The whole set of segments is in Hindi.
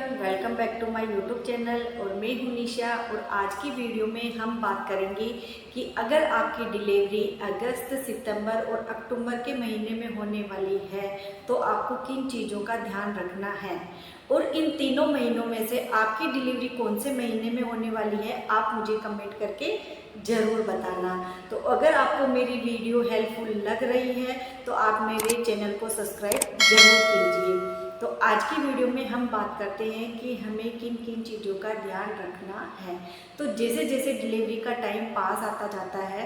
Welcome back to my YouTube channel. और मैं हूं निशा। और आज की वीडियो में हम बात करेंगे कि अगर आपकी डिलीवरी अगस्त, सितंबर और अक्टूबर के महीने में होने वाली है तो आपको किन चीज़ों का ध्यान रखना है, और इन तीनों महीनों में से आपकी डिलीवरी कौन से महीने में होने वाली है आप मुझे कमेंट करके ज़रूर बताना। तो अगर आपको मेरी वीडियो हेल्पफुल लग रही है तो आप मेरे चैनल को सब्सक्राइब ज़रूर कीजिए। तो आज की वीडियो में हम बात करते हैं कि हमें किन किन चीज़ों का ध्यान रखना है। तो जैसे जैसे डिलीवरी का टाइम पास आता जाता है,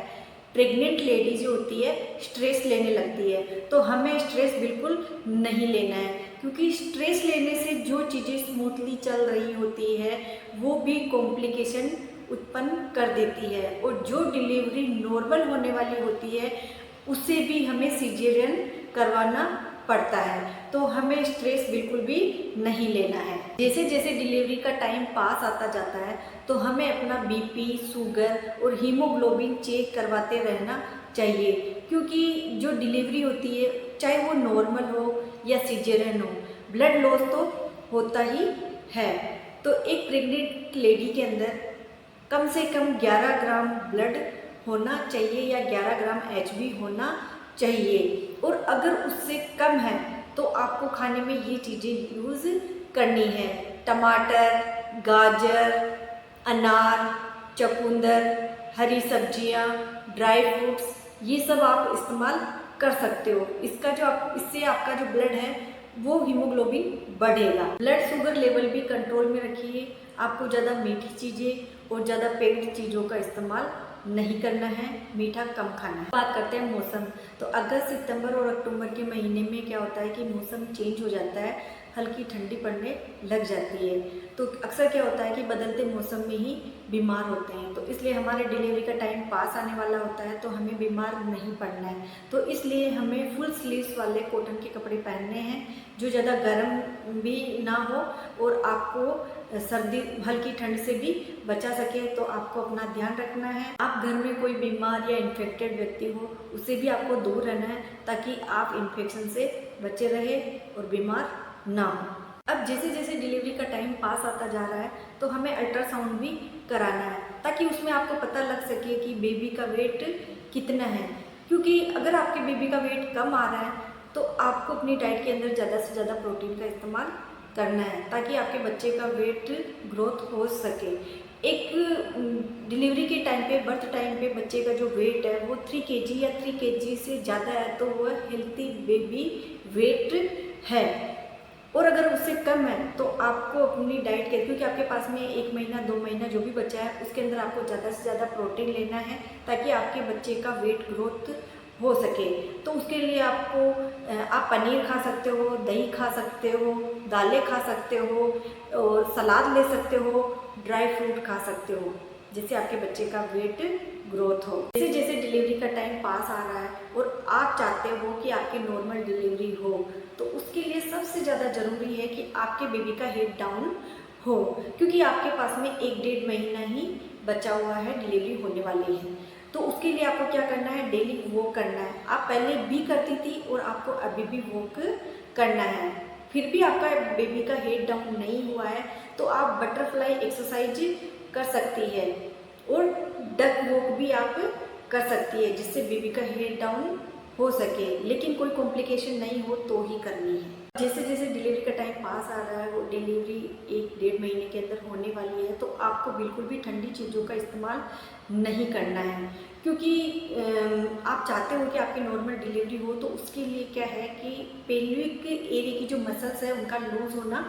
प्रेग्नेंट लेडी जो होती है स्ट्रेस लेने लगती है। तो हमें स्ट्रेस बिल्कुल नहीं लेना है, क्योंकि स्ट्रेस लेने से जो चीज़ें स्मूथली चल रही होती है वो भी कॉम्प्लिकेशन उत्पन्न कर देती है, और जो डिलीवरी नॉर्मल होने वाली होती है उससे भी हमें सीजेरियन करवाना पड़ता है। तो हमें स्ट्रेस बिल्कुल भी नहीं लेना है। जैसे जैसे डिलीवरी का टाइम पास आता जाता है तो हमें अपना बीपी, शुगर और हीमोग्लोबिन चेक करवाते रहना चाहिए, क्योंकि जो डिलीवरी होती है चाहे वो नॉर्मल हो या सिजेरियन हो, ब्लड लॉस तो होता ही है। तो एक प्रेग्नेंट लेडी के अंदर कम से कम 11 ग्राम ब्लड होना चाहिए या 11 ग्राम एचबी होना चाहिए, और अगर उससे कम है तो आपको खाने में ये चीज़ें यूज़ करनी है। टमाटर, गाजर, अनार, चुकंदर, हरी सब्जियां, ड्राई फ्रूट्स, ये सब आप इस्तेमाल कर सकते हो। इससे आपका जो ब्लड है वो हीमोग्लोबिन बढ़ेगा। ब्लड शुगर लेवल भी कंट्रोल में रखिए। आपको ज़्यादा मीठी चीज़ें और ज़्यादा पैक्ड चीज़ों का इस्तेमाल नहीं करना है, मीठा कम खाना है। बात करते हैं मौसम। तो अगस्त, सितंबर और अक्टूबर के महीने में क्या होता है कि मौसम चेंज हो जाता है, हल्की ठंडी पड़ने लग जाती है। तो अक्सर क्या होता है कि बदलते मौसम में ही बीमार होते हैं, तो इसलिए हमारे डिलीवरी का टाइम पास आने वाला होता है तो हमें बीमार नहीं पड़ना है। तो इसलिए हमें फुल स्लीव्स वाले कॉटन के कपड़े पहनने हैं जो ज़्यादा गर्म भी ना हो और आपको सर्दी, हल्की ठंड से भी बचा सके। तो आपको अपना ध्यान रखना है। आप घर में कोई बीमार या इन्फेक्टेड व्यक्ति हो उससे भी आपको दूर रहना है, ताकि आप इन्फेक्शन से बचे रहे और बीमार ना हो। अब जैसे जैसे डिलीवरी का टाइम पास आता जा रहा है तो हमें अल्ट्रासाउंड भी कराना है, ताकि उसमें आपको पता लग सके कि बेबी का वेट कितना है। क्योंकि अगर आपके बेबी का वेट कम आ रहा है तो आपको अपनी डाइट के अंदर ज़्यादा से ज़्यादा प्रोटीन का इस्तेमाल करना है, ताकि आपके बच्चे का वेट ग्रोथ हो सके। एक डिलीवरी के टाइम पे, बर्थ टाइम पे बच्चे का जो वेट है वो 3 kg या 3 kg से ज़्यादा है तो वह हेल्थी बेबी वेट है। और अगर उससे कम है तो आपको अपनी डाइट के, क्योंकि आपके पास में 1 महीना 2 महीना जो भी बचा है उसके अंदर आपको ज़्यादा से ज़्यादा प्रोटीन लेना है, ताकि आपके बच्चे का वेट ग्रोथ हो सके। तो उसके लिए आपको आप पनीर खा सकते हो, दही खा सकते हो, दालें खा सकते हो, और सलाद ले सकते हो, ड्राई फ्रूट खा सकते हो, जिससे आपके बच्चे का वेट ग्रोथ हो। जैसे जैसे डिलीवरी का टाइम पास आ रहा है और आप चाहते हो कि आपकी नॉर्मल डिलीवरी हो, तो उसके लिए सबसे ज़्यादा ज़रूरी है कि आपके बेबी का हेड डाउन हो, क्योंकि आपके पास में 1-1.5 महीना ही बचा हुआ है, डिलीवरी होने वाली है। तो उसके लिए आपको क्या करना है, डेली वॉक करना है। आप पहले भी करती थी और आपको अभी भी वॉक करना है, फिर भी आपका बेबी का हेड डाउन नहीं हुआ है तो आप बटरफ्लाई एक्सरसाइज कर सकती है, और डक वॉक भी आप कर सकती है, जिससे बेबी का हेड डाउन हो सके, लेकिन कोई कॉम्प्लिकेशन नहीं हो तो ही करनी है। जैसे जैसे डिलीवरी का टाइम पास आ रहा है, वो डिलीवरी 1-1.5 महीने के अंदर होने वाली है, तो आपको बिल्कुल भी ठंडी चीज़ों का इस्तेमाल नहीं करना है, क्योंकि आप चाहते हो कि आपकी नॉर्मल डिलीवरी हो। तो उसके लिए क्या है कि पेल्विक एरिया की जो मसल्स है उनका लूज होना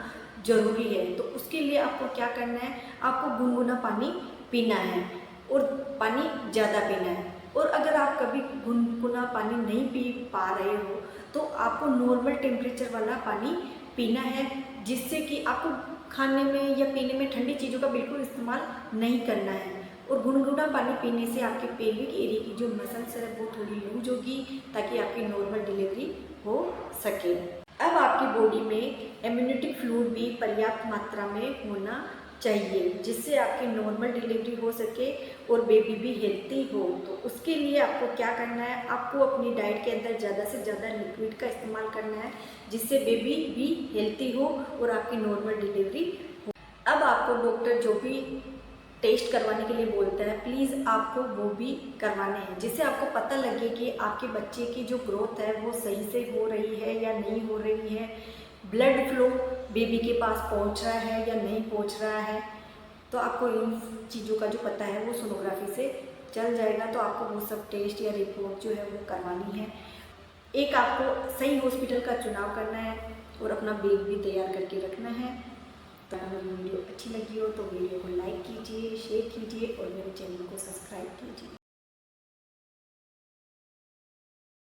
ज़रूरी है। तो उसके लिए आपको क्या करना है, आपको गुनगुना पानी पीना है, और पानी ज़्यादा पीना है। और अगर आप कभी गुनगुना पानी नहीं पी पा रहे हो तो आपको नॉर्मल टेम्परेचर वाला पानी पीना है, जिससे कि आपको खाने में या पीने में ठंडी चीज़ों का बिल्कुल इस्तेमाल नहीं करना है। और गुनगुना पानी पीने से आपके पेल्विक एरिया की जो मसल्स है वो थोड़ी लूज होगी, ताकि आपकी नॉर्मल डिलीवरी हो सके। अब आपकी बॉडी में इम्यूनिटी फ्लूइड भी पर्याप्त मात्रा में होना चाहिए जिससे आपकी नॉर्मल डिलीवरी हो सके और बेबी भी हेल्थी हो। तो उसके लिए आपको क्या करना है, आपको अपनी डाइट के अंदर ज़्यादा से ज़्यादा लिक्विड का इस्तेमाल करना है जिससे बेबी भी हेल्थी हो और आपकी नॉर्मल डिलीवरी हो। अब आपको डॉक्टर जो भी टेस्ट करवाने के लिए बोलता है प्लीज़ आपको वो भी करवाने हैं जिससे आपको पता लगे कि आपके बच्चे की जो ग्रोथ है वो सही से हो रही है या नहीं हो रही है, ब्लड फ्लो बेबी के पास पहुंच रहा है या नहीं पहुंच रहा है। तो आपको इन चीज़ों का जो पता है वो सोनोग्राफी से चल जाएगा। तो आपको वो सब टेस्ट या रिपोर्ट जो है वो करवानी है। एक आपको सही हॉस्पिटल का चुनाव करना है और अपना बैग भी तैयार करके रखना है। तो अगर मेरी वीडियो अच्छी लगी हो तो वीडियो को लाइक कीजिए, शेयर कीजिए और मेरे चैनल को सब्सक्राइब कीजिए।